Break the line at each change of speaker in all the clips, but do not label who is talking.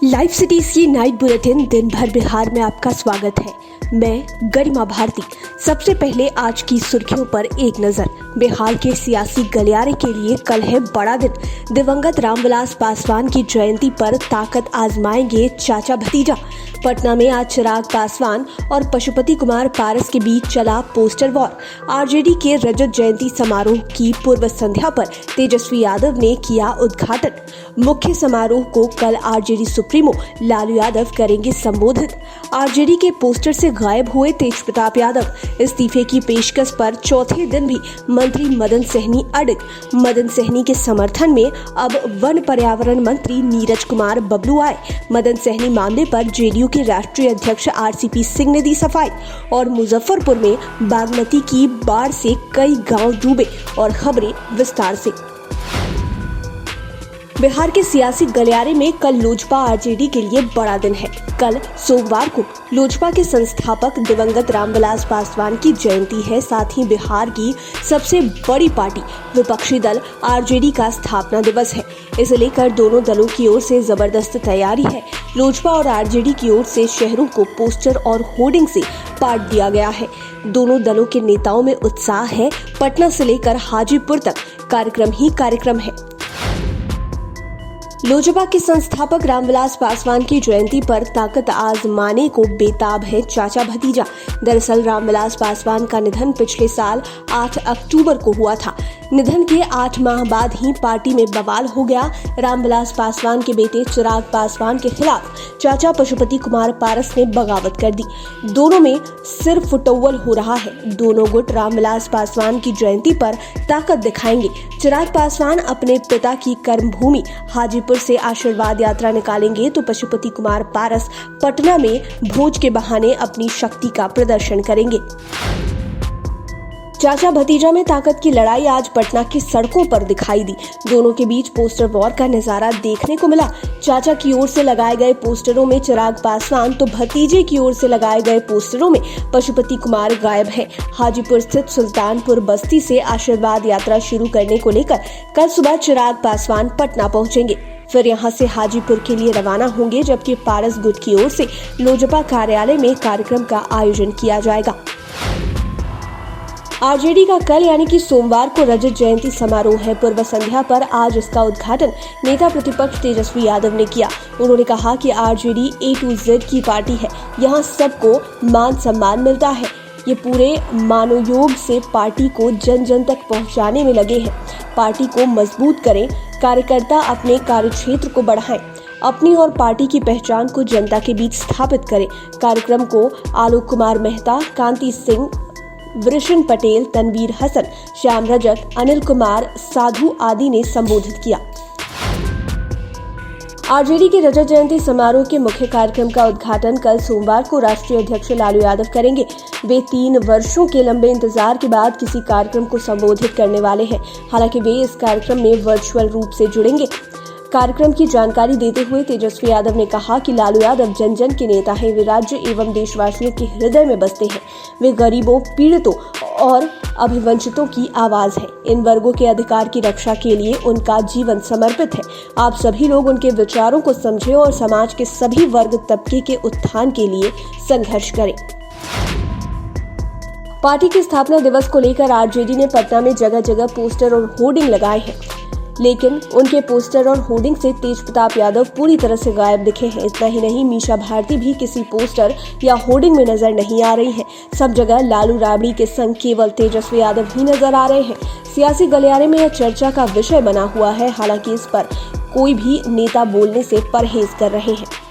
Live cities की night bulletin दिन भर बिहार में आपका स्वागत है। मैं गरिमा भारती। सबसे पहले आज की सुर्खियों पर एक नजर। बिहार के सियासी गलियारे के लिए कल है बड़ा दिन। दिवंगत रामविलास पासवान की जयंती पर ताकत आजमाएंगे चाचा भतीजा। पटना में आज चिराग पासवान और पशुपति कुमार पारस के बीच चला पोस्टर वॉर। आरजेडी के रजत जयंती समारोह की पूर्व संध्या पर तेजस्वी यादव ने किया उद्घाटन। मुख्य समारोह को कल आरजेडी सुप्रीमो लालू यादव करेंगे संबोधित। आरजेडी के पोस्टर से गायब हुए तेज प्रताप यादव। इस्तीफे की पेशकश पर चौथे दिन भी मंत्री मदन सहनी अड़ग। मदन सहनी के समर्थन में अब वन पर्यावरण मंत्री नीरज कुमार बबलू आए। मदन सहनी मामले पर जेडीयू के राष्ट्रीय अध्यक्ष आरसीपी सिंह ने दी सफाई। और मुजफ्फरपुर में बागमती की बाढ़ से कई गांव डूबे। और खबरें विस्तार से। बिहार के सियासी गलियारे में कल लोजपा आरजेडी के लिए बड़ा दिन है। कल सोमवार को लोजपा के संस्थापक दिवंगत रामविलास पासवान की जयंती है। साथ ही बिहार की सबसे बड़ी पार्टी विपक्षी दल आरजेडी का स्थापना दिवस है। इसे लेकर दोनों दलों की ओर से जबरदस्त तैयारी है। लोजपा और आरजेडी की ओर से शहरों को पोस्टर और होर्डिंग से पाट दिया गया है। दोनों दलों के नेताओं में उत्साह है। पटना से लेकर हाजीपुर तक कार्यक्रम ही कार्यक्रम है। लोजपा के संस्थापक रामविलास पासवान की जयंती पर ताकत आजमाने को बेताब है चाचा भतीजा। दरअसल रामविलास पासवान का निधन पिछले साल 8 अक्टूबर को हुआ था। निधन के 8 माह बाद ही पार्टी में बवाल हो गया। रामविलास पासवान के बेटे चिराग पासवान के खिलाफ चाचा पशुपति कुमार पारस ने बगावत कर दी। दोनों में सिर फुटौल हो रहा है। दोनों गुट रामविलास पासवान की जयंती पर ताकत दिखाएंगे। चिराग पासवान अपने पिता की कर्मभूमि हाजीपुर से आशीर्वाद यात्रा निकालेंगे तो पशुपति कुमार पारस पटना में भोज के बहाने अपनी शक्ति का प्रदर्शन करेंगे। चाचा भतीजा में ताकत की लड़ाई आज पटना की सड़कों पर दिखाई दी। दोनों के बीच पोस्टर वॉर का नजारा देखने को मिला। चाचा की ओर से लगाए गए पोस्टरों में चिराग पासवान तो भतीजे की ओर से लगाए गए पोस्टरों में पशुपति कुमार गायब है। हाजीपुर स्थित सुल्तानपुर बस्ती से आशीर्वाद यात्रा शुरू करने को लेकर कल सुबह चिराग पासवान पटना पहुंचेंगे। फिर यहां से हाजीपुर के लिए रवाना होंगे, जबकि पारस गुट की ओर से लोजपा कार्यालय में कार्यक्रम का आयोजन किया जाएगा। आरजेडी का कल यानी कि सोमवार को रजत जयंती समारोह है। पूर्व संध्या पर आज इसका उद्घाटन नेता प्रतिपक्ष तेजस्वी यादव ने किया। उन्होंने कहा कि आरजेडी A to Z की पार्टी है। यहाँ सबको मान सम्मान मिलता है। ये पूरे मानवयोग से पार्टी को जन जन तक पहुँचाने में लगे हैं। पार्टी को मजबूत करें। कार्यकर्ता अपने कार्यक्षेत्र को बढ़ाएं। अपनी और पार्टी की पहचान को जनता के बीच स्थापित करें। कार्यक्रम को आलोक कुमार मेहता, कांति सिंह, वृषण पटेल, तनवीर हसन, श्याम रजक, अनिल कुमार साधु आदि ने संबोधित किया। आरजेडी के रजत जयंती समारोह के मुख्य कार्यक्रम का उद्घाटन कल सोमवार को राष्ट्रीय अध्यक्ष लालू यादव करेंगे। वे 3 वर्षों के लंबे इंतजार के बाद किसी कार्यक्रम को संबोधित करने वाले हैं। हालांकि वे इस कार्यक्रम में वर्चुअल रूप से जुड़ेंगे। कार्यक्रम की जानकारी देते हुए तेजस्वी यादव ने कहा कि लालू यादव जन जन के नेता हैं। वे राज्य एवं देशवासियों के हृदय में बसते हैं। वे गरीबों, पीड़ितों और अभिवंचितों की आवाज है। इन वर्गों के अधिकार की रक्षा के लिए उनका जीवन समर्पित है। आप सभी लोग उनके विचारों को समझें और समाज के सभी वर्ग तबके के उत्थान के लिए संघर्ष करें। पार्टी के स्थापना दिवस को लेकर आरजेडी ने पटना में जगह जगह पोस्टर और होर्डिंग लगाए हैं, लेकिन उनके पोस्टर और होर्डिंग से तेज प्रताप यादव पूरी तरह से गायब दिखे हैं। इतना ही नहीं, मीशा भारती भी किसी पोस्टर या होर्डिंग में नजर नहीं आ रही हैं। सब जगह लालू राबड़ी के संग केवल तेजस्वी यादव ही नजर आ रहे हैं। सियासी गलियारे में यह चर्चा का विषय बना हुआ है। हालांकि इस पर कोई भी नेता बोलने से परहेज कर रहे हैं।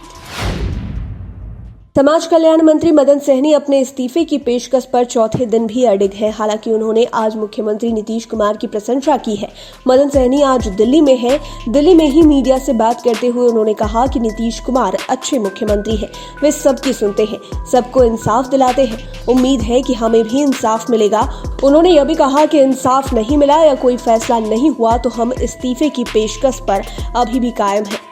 समाज कल्याण मंत्री मदन सहनी अपने इस्तीफे की पेशकश पर चौथे दिन भी अड़िग है। हालांकि उन्होंने आज मुख्यमंत्री नीतीश कुमार की प्रशंसा की है। मदन सहनी आज दिल्ली में है। दिल्ली में ही मीडिया से बात करते हुए उन्होंने कहा कि नीतीश कुमार अच्छे मुख्यमंत्री हैं। वे सबकी सुनते हैं, सबको इंसाफ दिलाते हैं। उम्मीद है कि हमें भी इंसाफ मिलेगा। उन्होंने यह भी कहा कि इंसाफ नहीं मिला या कोई फैसला नहीं हुआ तो हम इस्तीफे की पेशकश पर अभी भी कायम हैं।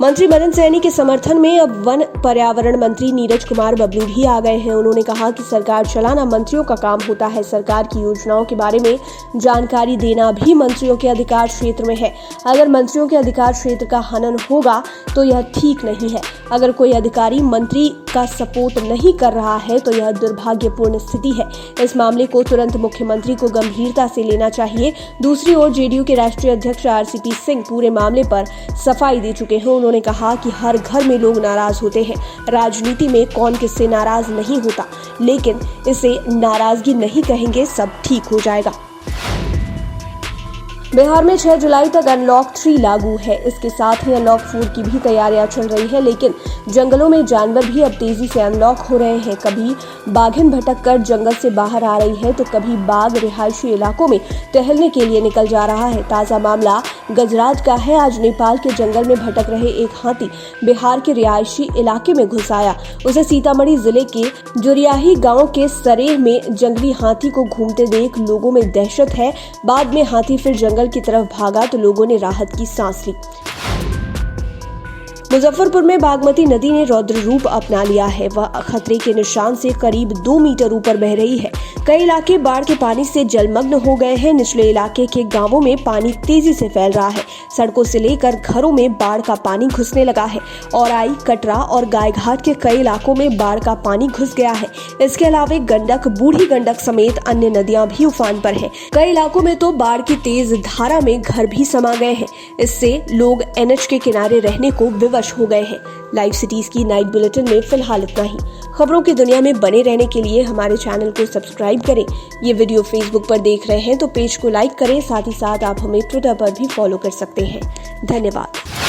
मंत्री मदन सैनी के समर्थन में अब वन पर्यावरण मंत्री नीरज कुमार बबलू भी आ गए हैं। उन्होंने कहा कि सरकार चलाना मंत्रियों का काम होता है, सरकार की योजनाओं के बारे में जानकारी देना भी मंत्रियों के अधिकार क्षेत्र में है। अगर मंत्रियों के अधिकार क्षेत्र का हनन होगा तो यह ठीक नहीं है। अगर कोई अधिकारी मंत्री का सपोर्ट नहीं कर रहा है तो यह दुर्भाग्यपूर्ण स्थिति है। इस मामले को तुरंत मुख्यमंत्री को गंभीरता से लेना चाहिए। दूसरी ओर जेडीयू के राष्ट्रीय अध्यक्ष आरसीपी सिंह पूरे मामले पर सफाई दे चुके हैं। उन्होंने कहा कि हर घर में लोग नाराज होते हैं, राजनीति में कौन किससे नाराज नहीं होता, लेकिन इसे नाराजगी नहीं कहेंगे, सब ठीक हो जाएगा। बिहार में 6 जुलाई तक अनलॉक 3 लागू है। इसके साथ ही अनलॉक 4 की भी तैयारियां चल रही है, लेकिन जंगलों में जानवर भी अब तेजी से अनलॉक हो रहे हैं। कभी बाघिन भटक कर जंगल से बाहर आ रही है तो कभी बाघ रिहायशी इलाकों में टहलने के लिए निकल जा रहा है। ताजा मामला गजराज का है। आज नेपाल के जंगल में भटक रहे एक हाथी बिहार के रिहायशी इलाके में घुस आया। उसे सीतामढ़ी जिले के जुरियाही गाँव के सरेह में जंगली हाथी को घूमते देख लोगों में दहशत है। बाद में हाथी फिर जंगल की तरफ भागा तो लोगों ने राहत की सांस ली। मुजफ्फरपुर में बागमती नदी ने रौद्र रूप अपना लिया है। वह खतरे के निशान से करीब 2 मीटर ऊपर बह रही है। कई इलाके बाढ़ के पानी से जलमग्न हो गए हैं। निचले इलाके के गांवों में पानी तेजी से फैल रहा है। सड़कों से लेकर घरों में बाढ़ का पानी घुसने लगा है। औराई, कटरा और गायघाट के कई इलाकों में बाढ़ का पानी घुस गया है। इसके अलावा गंडक, बूढ़ी गंडक समेत अन्य नदियां भी उफान पर है। कई इलाकों में तो बाढ़ की तेज धारा में घर भी समा गए हैं। इससे लोग एनएच के किनारे रहने को विवश हो गए हैं। लाइव सिटीज की नाइट बुलेटिन में फिलहाल इतना ही। खबरों की दुनिया में बने रहने के लिए हमारे चैनल को सब्सक्राइब करें। ये वीडियो फेसबुक पर देख रहे हैं तो पेज को लाइक करें। साथ ही साथ आप हमें ट्विटर पर भी फॉलो कर सकते हैं। धन्यवाद।